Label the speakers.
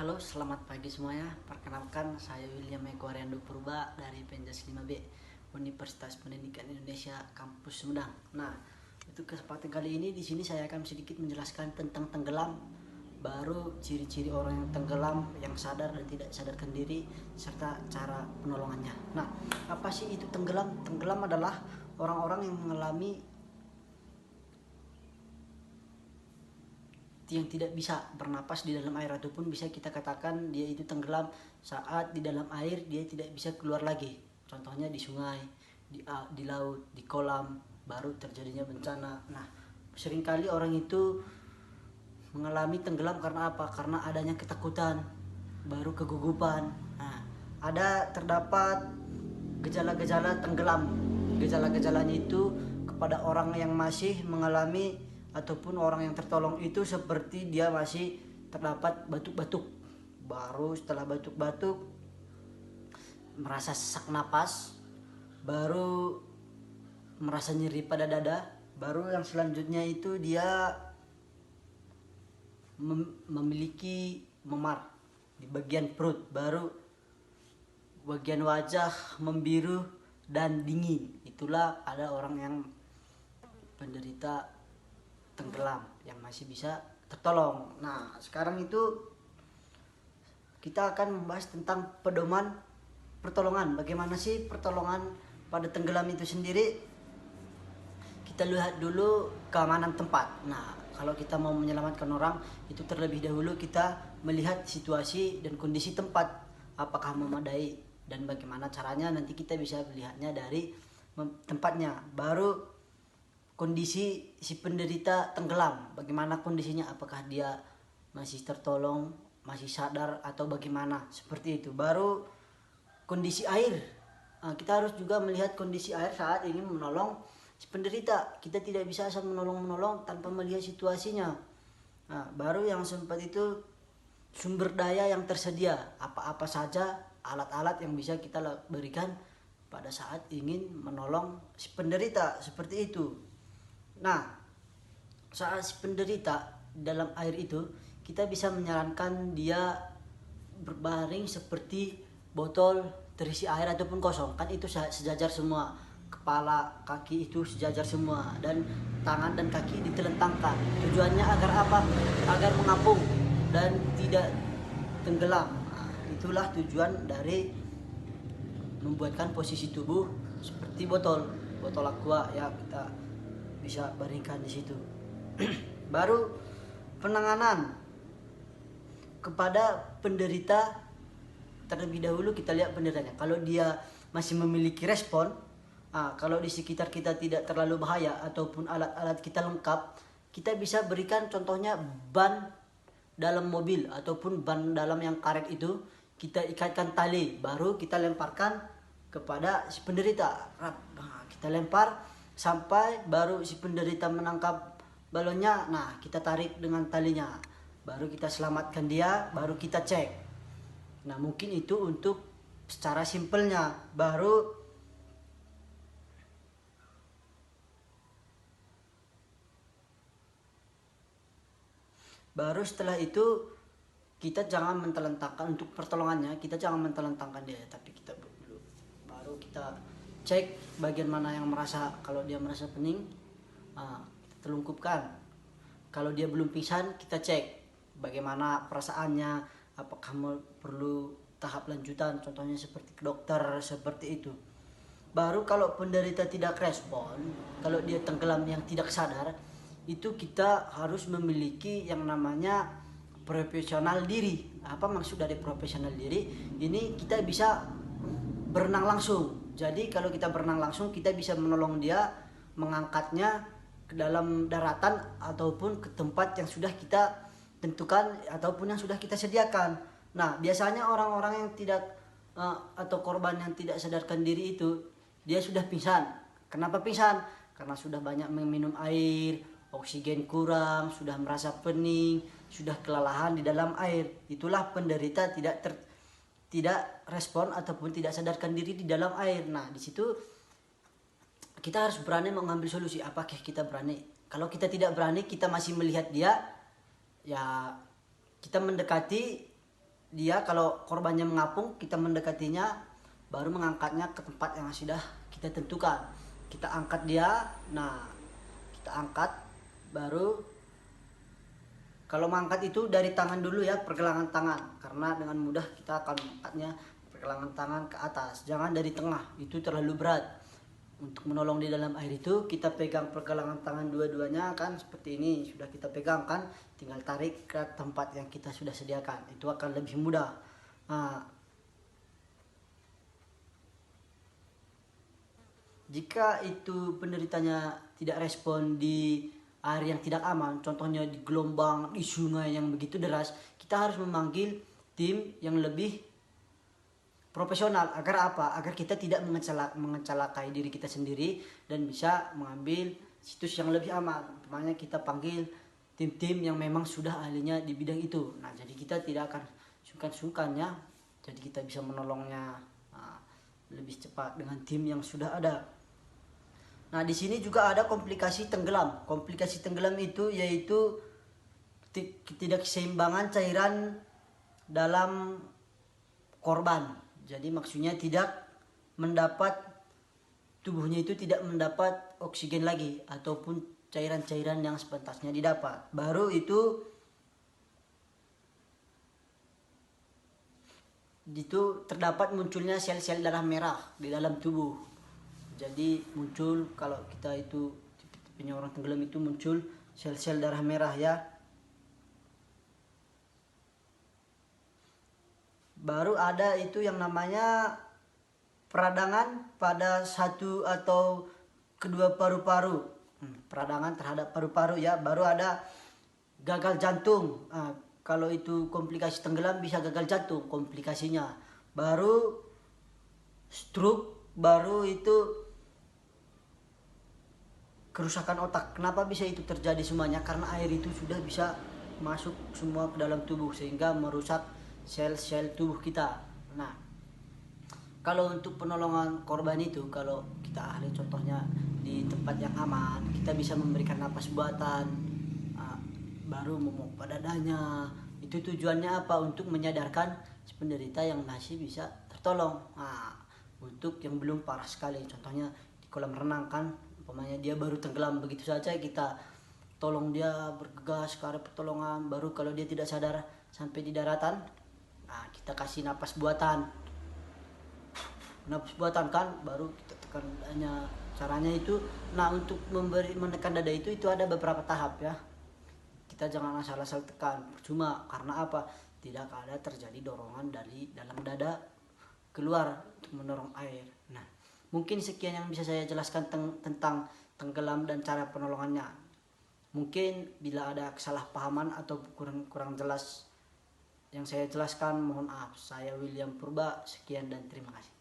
Speaker 1: Halo, selamat pagi semuanya. Perkenalkan, saya William Eko Ariando Purba dari Penjas 5B Universitas Pendidikan Indonesia Kampus Sumedang. Nah, untuk kesempatan kali ini di sini saya akan sedikit menjelaskan tentang tenggelam, baru ciri-ciri orang yang tenggelam, yang sadar dan tidak sadarkan diri, serta cara penolongannya. Nah, apa sih itu tenggelam? Tenggelam adalah orang-orang yang mengalami yang tidak bisa bernapas di dalam air, ataupun bisa kita katakan dia itu tenggelam saat di dalam air dia tidak bisa keluar lagi. Contohnya di sungai, di laut, di kolam, baru terjadinya bencana. Nah, seringkali orang itu mengalami tenggelam karena apa? Karena adanya ketakutan, baru kegugupan. Nah, terdapat gejala-gejala tenggelam. Gejala-gejalanya itu kepada orang yang masih mengalami ataupun orang yang tertolong itu seperti dia masih terdapat batuk-batuk. Baru setelah batuk-batuk merasa sesak napas, baru merasa nyeri pada dada, baru yang selanjutnya itu dia memiliki memar di bagian perut, baru bagian wajah membiru dan dingin. Itulah ada orang yang penderita tenggelam yang masih bisa tertolong. Nah, sekarang itu kita akan membahas tentang pedoman pertolongan. Bagaimana sih pertolongan pada tenggelam itu sendiri? Kita lihat dulu keamanan tempat. Nah, kalau kita mau menyelamatkan orang, itu terlebih dahulu kita melihat situasi dan kondisi tempat, apakah memadai dan bagaimana caranya. Nanti kita bisa melihatnya dari tempatnya. Baru kondisi si penderita tenggelam, bagaimana kondisinya, apakah dia masih tertolong, masih sadar atau bagaimana, seperti itu. Baru kondisi air, kita harus juga melihat kondisi air saat ingin menolong si penderita. Kita tidak bisa asal menolong tanpa melihat situasinya. Nah, baru yang sempat itu sumber daya yang tersedia, apa-apa saja alat-alat yang bisa kita berikan pada saat ingin menolong si penderita, seperti itu. Nah, saat si penderita dalam air itu, kita bisa menyarankan dia berbaring seperti botol terisi air ataupun kosong. Kan itu sejajar semua, kepala, kaki itu sejajar semua, dan tangan dan kaki ditelentangkan. Tujuannya agar apa? Agar mengapung dan tidak tenggelam. Nah, itulah tujuan dari membuatkan posisi tubuh seperti botol aqua ya, kita bisa baringkan di situ. Baru penanganan kepada penderita, terlebih dahulu kita lihat penderitanya. Kalau dia masih memiliki respon, kalau di sekitar kita tidak terlalu bahaya ataupun alat-alat kita lengkap, kita bisa berikan contohnya ban dalam mobil ataupun ban dalam yang karet itu, kita ikatkan tali, baru kita lemparkan kepada si penderita. Kita lempar sampai baru si penderita menangkap balonnya. Nah, kita tarik dengan talinya, baru kita selamatkan dia, baru kita cek. Nah, mungkin itu untuk secara simpelnya. Baru setelah itu kita jangan mentelentangkan untuk pertolongannya, kita jangan mentelentangkan dia, tapi kita dulu baru kita cek bagian mana yang merasa. Kalau dia merasa pening, kita telungkupkan. Kalau dia belum pingsan, kita cek bagaimana perasaannya, apakah perlu tahap lanjutan, contohnya seperti ke dokter, seperti itu. Baru kalau penderita tidak respon, kalau dia tenggelam yang tidak sadar, itu kita harus memiliki yang namanya profesional diri. Apa maksud dari profesional diri? Ini kita bisa berenang langsung. Jadi kalau kita berenang langsung, kita bisa menolong dia, mengangkatnya ke dalam daratan ataupun ke tempat yang sudah kita tentukan ataupun yang sudah kita sediakan. Nah, biasanya orang-orang yang tidak atau korban yang tidak sadarkan diri itu, dia sudah pingsan. Kenapa pingsan? Karena sudah banyak meminum air, oksigen kurang, sudah merasa pening, sudah kelelahan di dalam air. Itulah penderita tidak respon ataupun tidak sadarkan diri di dalam air. Nah, di situ kita harus berani mengambil solusi. Apakah kita berani? Kalau kita tidak berani, kita masih melihat dia, ya kita mendekati dia kalau korbannya mengapung, kita mendekatinya, baru mengangkatnya ke tempat yang sudah kita tentukan. Kita angkat dia, nah kita angkat, baru kalau mengangkat itu dari tangan dulu ya, pergelangan tangan, karena dengan mudah kita akan mengangkatnya pergelangan tangan ke atas, jangan dari tengah, itu terlalu berat. Untuk menolong di dalam air itu kita pegang pergelangan tangan dua-duanya kan, seperti ini sudah kita pegang kan, tinggal tarik ke tempat yang kita sudah sediakan, itu akan lebih mudah. Nah, jika itu penderitanya tidak respon di air yang tidak aman, contohnya di gelombang, di sungai yang begitu deras, kita harus memanggil tim yang lebih profesional. Agar apa? Agar kita tidak mengecelakai diri kita sendiri dan bisa mengambil situs yang lebih aman. Makanya kita panggil tim-tim yang memang sudah ahlinya di bidang itu. Nah, jadi kita tidak akan sungkan-sungkan ya. Jadi kita bisa menolongnya lebih cepat dengan tim yang sudah ada. Nah, di sini juga ada komplikasi tenggelam. Komplikasi tenggelam itu yaitu ketidakseimbangan cairan dalam korban. Jadi maksudnya tubuhnya itu tidak mendapat oksigen lagi ataupun cairan-cairan yang sepantasnya didapat. Baru itu terdapat munculnya sel-sel darah merah di dalam tubuh. Jadi muncul, kalau kita itu tipenya orang tenggelam itu muncul sel-sel darah merah ya. Baru ada itu yang namanya peradangan pada satu atau kedua paru-paru. Peradangan terhadap paru-paru ya. Baru ada gagal jantung. Kalau itu komplikasi tenggelam bisa gagal jantung komplikasinya. Baru stroke, baru itu kerusakan otak. Kenapa bisa itu terjadi semuanya? Karena air itu sudah bisa masuk semua ke dalam tubuh sehingga merusak sel-sel tubuh kita. Nah, kalau untuk penolongan korban itu, kalau kita ahli contohnya di tempat yang aman, kita bisa memberikan napas buatan, baru memompa dadanya. Itu tujuannya apa? Untuk menyadarkan si penderita yang masih bisa tertolong. Nah, untuk yang belum parah sekali, contohnya di kolam renang kan, umpamanya dia baru tenggelam begitu saja, kita tolong dia bergegas ke arah pertolongan. Baru kalau dia tidak sadar sampai di daratan, nah kita kasih napas buatan kan, baru kita tekan dadanya. Caranya itu, nah untuk menekan dada itu ada beberapa tahap ya. Kita jangan asal-asal tekan, percuma. Karena apa? Tidak ada terjadi dorongan dari dalam dada keluar untuk mendorong air. Nah, mungkin sekian yang bisa saya jelaskan tentang tenggelam dan cara penolongannya. Mungkin bila ada kesalahpahaman atau kurang jelas yang saya jelaskan, mohon maaf. Saya William Purba, sekian dan terima kasih.